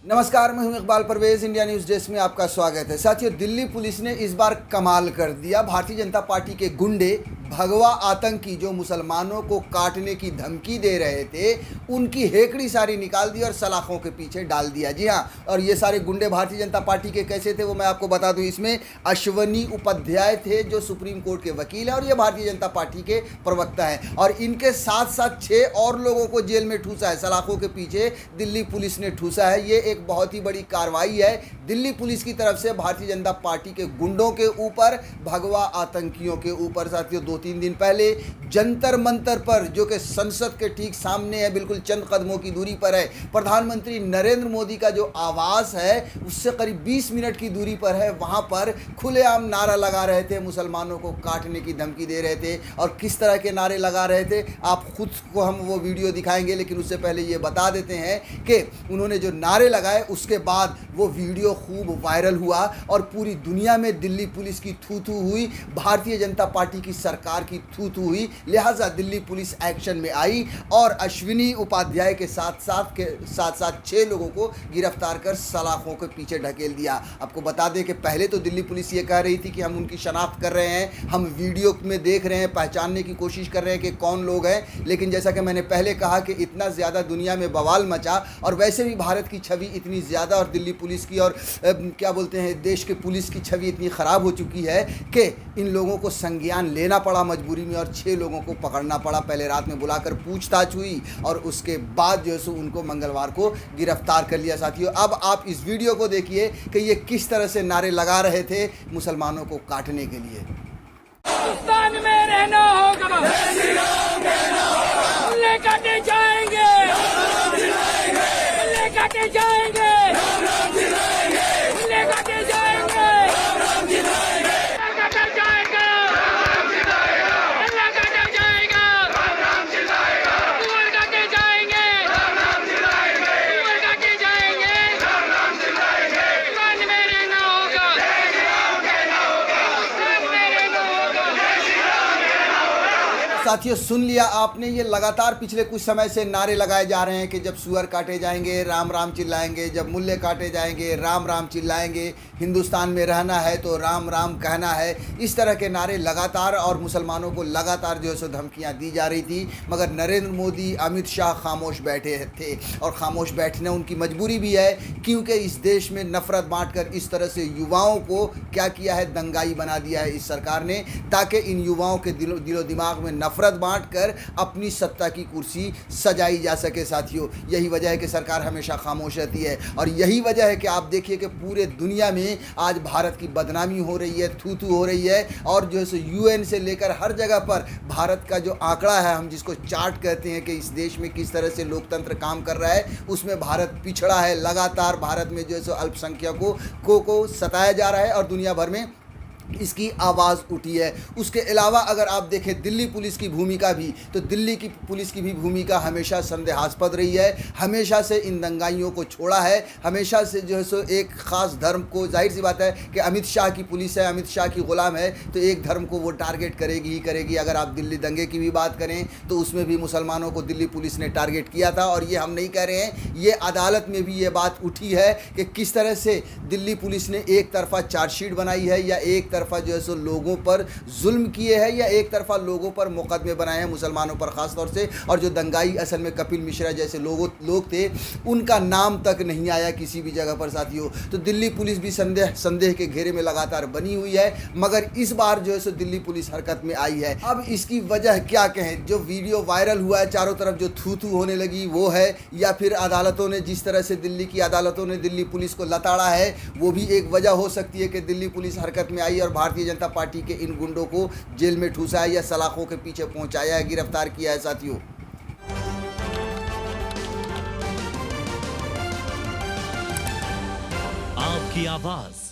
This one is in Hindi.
नमस्कार, मैं हूं Iqbal Parvez. India News desk में आपका स्वागत है। साथियों, दिल्ली पुलिस ने इस बार कमाल कर दिया। भारतीय जनता पार्टी के गुंडे भगवा आतंकी जो मुसलमानों को काटने की धमकी दे रहे थे, उनकी हेकड़ी सारी निकाल दी और सलाखों के पीछे डाल दिया। जी हाँ, और ये सारे गुंडे भारतीय जनता पार्टी के कैसे थे वो मैं आपको बता दूं। इसमें अश्वनी उपाध्याय थे जो सुप्रीम कोर्ट के वकील हैं और ये भारतीय जनता पार्टी के प्रवक्ता हैं, और इनके साथ साथ 6 और लोगों को जेल में ठूसा है। सलाखों के पीछे दिल्ली पुलिस ने ठूसा है। ये एक बहुत ही बड़ी कार्रवाई है दिल्ली पुलिस की तरफ से भारतीय जनता पार्टी के गुंडों के ऊपर, भगवा आतंकियों के ऊपर। साथियों, 2-3 दिन पहले जंतर मंतर पर, जो कि संसद के ठीक सामने है, बिल्कुल चंद कदमों की दूरी पर है, प्रधानमंत्री नरेंद्र मोदी का जो आवास है उससे करीब 20 मिनट की दूरी पर है, वहां पर खुलेआम नारा लगा रहे थे, मुसलमानों को काटने की धमकी दे रहे थे। और किस तरह के नारे लगा रहे थे आप खुद को हम वो वीडियो दिखाएंगे, लेकिन उससे पहले ये बता देते हैं कि उन्होंने जो नारे लगाए उसके बाद वो वीडियो खूब वायरल हुआ और पूरी दुनिया में दिल्ली पुलिस की थू-थू हुई, भारतीय जनता पार्टी की सरकार की थू-थू हुई। लिहाजा दिल्ली पुलिस एक्शन में आई और अश्विनी उपाध्याय के साथ साथ 6 लोगों को गिरफ्तार कर सलाखों के पीछे ढकेल दिया। आपको बता दें कि पहले तो दिल्ली पुलिस ये कह रही थी कि हम उनकी शनाख्त कर रहे हैं, हम वीडियो में देख रहे हैं, पहचानने की कोशिश कर रहे हैं कि कौन लोग हैं। लेकिन जैसा कि मैंने पहले कहा कि इतना ज़्यादा दुनिया में बवाल मचा, और वैसे भी भारत की छवि इतनी ज़्यादा, और दिल्ली पुलिस की और क्या बोलते हैं देश के पुलिस की छवि इतनी ख़राब हो चुकी है कि इन लोगों को संज्ञान लेना पड़ा मजबूरी में, और 6 लोगों को पकड़ना पड़ा। पहले रात में बुलाकर पूछताछ हुई और उसके बाद जो है सो उनको मंगलवार को गिरफ्तार कर लिया। साथियों, अब आप इस वीडियो को देखिए कि ये किस तरह से नारे लगा रहे थे मुसलमानों को काटने के लिए। हिंदुस्तान में रहना होगा, ले काटे जाएंगे, ले काटे जाएंगे, ले काटे जाएंगे, ले काटे जाएगा, ले काटे जाएगा, कुंवर काटे जाएंगे, कुंवर काटे जाएंगे, हिंदुस्तान में रहना होगा, हिंदुस्तान में रहना होगा। साथियों, सुन लिया आपने, ये लगातार पिछले कुछ समय से नारे लगाए जा रहे हैं कि जब सुअर काटे जाएंगे राम राम चिल्लाएंगे, जब मुल्ले काटे जाएंगे राम राम चिल्लाएंगे, हिंदुस्तान में रहना है तो राम राम कहना है। इस तरह के नारे लगातार, और मुसलमानों को लगातार जो है सो धमकियाँ दी जा रही थी। मगर नरेंद्र मोदी, अमित शाह खामोश बैठे थे, और खामोश बैठना उनकी मजबूरी भी है, क्योंकि इस देश में नफरत बांटकर इस तरह से युवाओं को क्या किया है, दंगाई बना दिया है इस सरकार ने, ताकि इन युवाओं के दिलो दिमाग में नफरत बांटकर अपनी सत्ता की कुर्सी सजाई जा सके। साथियों, यही वजह है कि सरकार हमेशा खामोश रहती है, और यही वजह है कि आप देखिए कि पूरे दुनिया में आज भारत की बदनामी हो रही है, थू-थू हो रही है, और जो है सो यूएन से लेकर हर जगह पर भारत का जो आंकड़ा है, हम जिसको चार्ट कहते हैं कि इस देश में किस तरह से लोकतंत्र काम कर रहा है, उसमें भारत पिछड़ा है। लगातार भारत में जो है सो अल्पसंख्यकों को सताया जा रहा है, और दुनिया भर में इसकी आवाज़ उठी है। उसके अलावा अगर आप देखें दिल्ली पुलिस की भूमिका भी, तो दिल्ली की पुलिस की भी भूमिका हमेशा संदेहास्पद रही है। हमेशा से इन दंगाइयों को छोड़ा है, हमेशा से जो है सो एक ख़ास धर्म को, जाहिर सी बात है कि अमित शाह की पुलिस है, अमित शाह की ग़ुलाम है, तो एक धर्म को वो टारगेट करेगी ही करेगी। अगर आप दिल्ली दंगे की भी बात करें तो उसमें भी मुसलमानों को दिल्ली पुलिस ने टारगेट किया था, और ये हम नहीं कह रहे हैं, ये अदालत में भी ये बात उठी है कि किस तरह से दिल्ली पुलिस ने एक तरफा चार्जशीट बनाई है, या एक तरफा जो है सो लोगों पर जुल्म किए हैं, या एक तरफा लोगों पर मुकदमे बनाए हैं, मुसलमानों पर खास तौर से। और जो दंगाई असल में कपिल मिश्रा जैसे लोग थे, उनका नाम तक नहीं आया किसी भी जगह पर। साथियों, तो दिल्ली पुलिस भी संदेह के घेरे में लगातार बनी हुई है, मगर इस बार जो है सो दिल्ली पुलिस हरकत में आई है। अब इसकी वजह क्या कहें, जो वीडियो वायरल हुआ है, चारों तरफ जो थू-थू होने लगी वो है, या फिर अदालतों ने जिस तरह से दिल्ली की अदालतों ने दिल्ली पुलिस को लताड़ा है, वो भी एक वजह हो सकती है कि दिल्ली पुलिस हरकत में आई और भारतीय जनता पार्टी के इन गुंडों को जेल में ठूसा है, या सलाखों के पीछे पहुंचाया है, गिरफ्तार किया है। साथियों, आपकी आवाज